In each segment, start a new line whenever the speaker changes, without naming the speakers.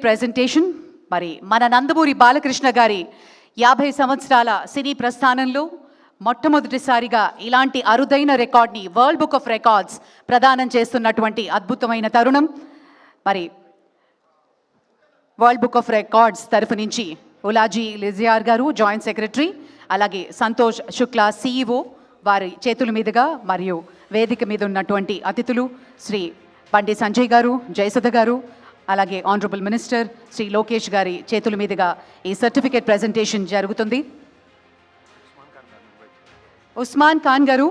Presentation మరి మన నందమూరి బాలకృష్ణ గారి 50 సంవత్సరాల సినీ ప్రస్థానంలో మొట్టమొదటిసారిగా ఇలాంటి అరుదైన రికార్డ్ని వరల్డ్ బుక్ ఆఫ్ రికార్డ్స్ ప్రదానం చేస్తున్నటువంటి అద్భుతమైన తరుణం. మరి వరల్డ్ బుక్ ఆఫ్ రికార్డ్స్ తరఫు నుంచి ఉలాజీ లిజియార్ గారు జాయింట్ సెక్రటరీ, అలాగే సంతోష్ శుక్లా సిఇఓ వారి చేతుల మీదుగా మరియు వేదిక మీద ఉన్నటువంటి అతిథులు శ్రీ బండి సంజయ్ గారు, జయసుధ గారు, అలాగే ఆనరబుల్ మినిస్టర్ శ్రీ లోకేష్ గారి చేతుల మీదుగా ఈ సర్టిఫికేట్ ప్రెజెంటేషన్ జరుగుతుంది. ఉస్మాన్ ఖాన్ గారు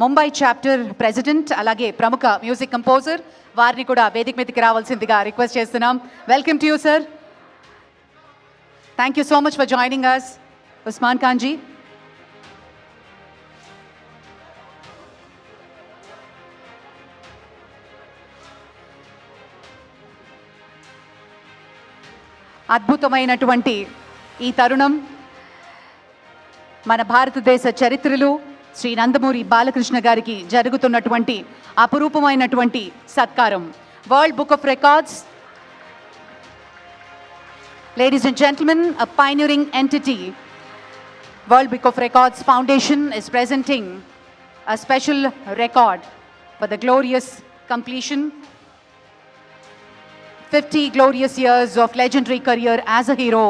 ముంబై చాప్టర్ ప్రెసిడెంట్, అలాగే ప్రముఖ మ్యూజిక్ కంపోజర్, వారిని కూడా వేదిక మీదకి రావాల్సిందిగా రిక్వెస్ట్ చేస్తున్నాం. Welcome to you sir. Thank you so much for joining us Usman Khan ji. అద్భుతమైనటువంటి ఈ తరుణం మన భారతదేశ చరిత్రలో శ్రీ నందమూరి బాలకృష్ణ గారికి జరుగుతున్నటువంటి అపురూపమైనటువంటి సత్కారం. World book of records, ladies and gentlemen, a pioneering entity, World Book of Records Foundation is presenting a special record for the glorious completion 50 glorious years of legendary career as a hero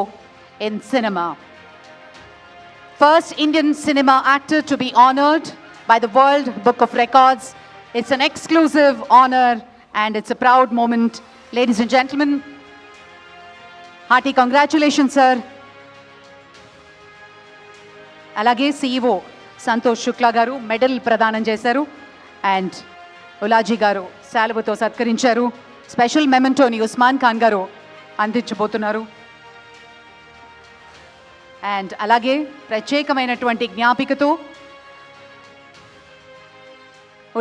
in cinema. First Indian cinema actor to be honored by the World Book of Records. It's an exclusive honor and it's a proud moment. Ladies and gentlemen, hearty congratulations, sir. Alage CEO Santosh Shukla garu medal pradhanam chesaru and Ulaji garu salvuto satkarincharu. Special మెమెంటోని ఉస్మాన్ ఖాన్ గారు అందించబోతున్నారు. And అలాగే ప్రత్యేకమైనటువంటి జ్ఞాపికతో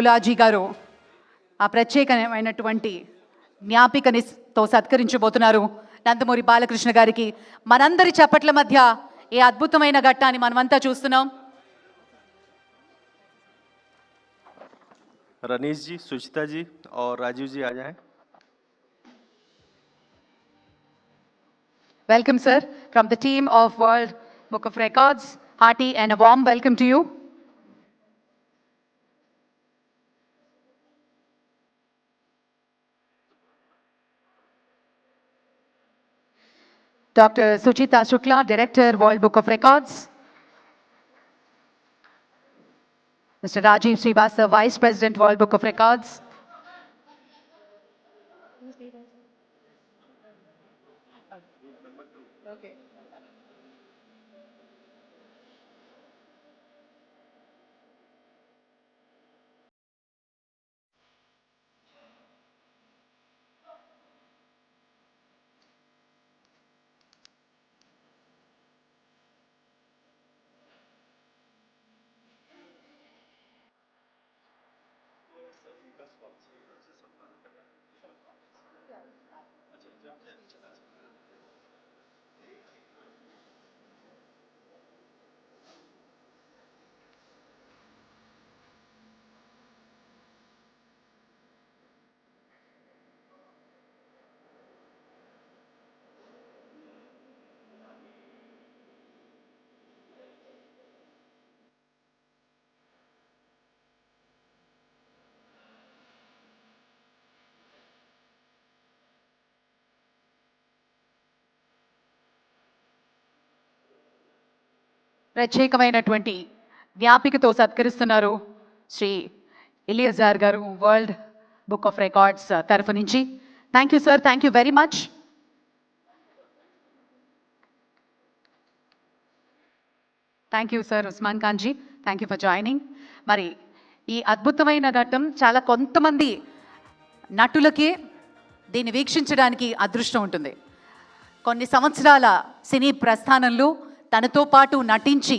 ఉలాజీ గారు ఆ ప్రత్యేకమైనటువంటి జ్ఞాపికనితో సత్కరించబోతున్నారు నందమూరి బాలకృష్ణ గారికి. మనందరి చప్పట్ల మధ్య ఈ అద్భుతమైన ఘట్టాన్ని మనమంతా చూస్తున్నాం.
रनीश जी, सुचिता जी और राजीव जी आ जाएं.
Welcome, sir, from the team of World Book of Records. Hearty and a warm welcome to you. Dr. Suchita Shukla, Director, World Book of Records. Mr. Rajiv Srivastava, Vice President, World Book of Records. Okay. ప్రత్యేకమైనటువంటి జ్ఞాపికతో సత్కరిస్తున్నారు శ్రీ ఇలియజార్ గారు world book of records తరఫు నుంచి. Thank you sir, thank you very much. Thank you sir Usman Khan ji, thank you for joining. మరి ఈ అద్భుతమైన ఘట్టం చాలా కొంతమంది నటులకే దీన్ని వీక్షించడానికి అదృష్టం ఉంటుంది. కొన్ని సంవత్సరాల సినీ ప్రస్థానంలో తనతో పాటు నటించి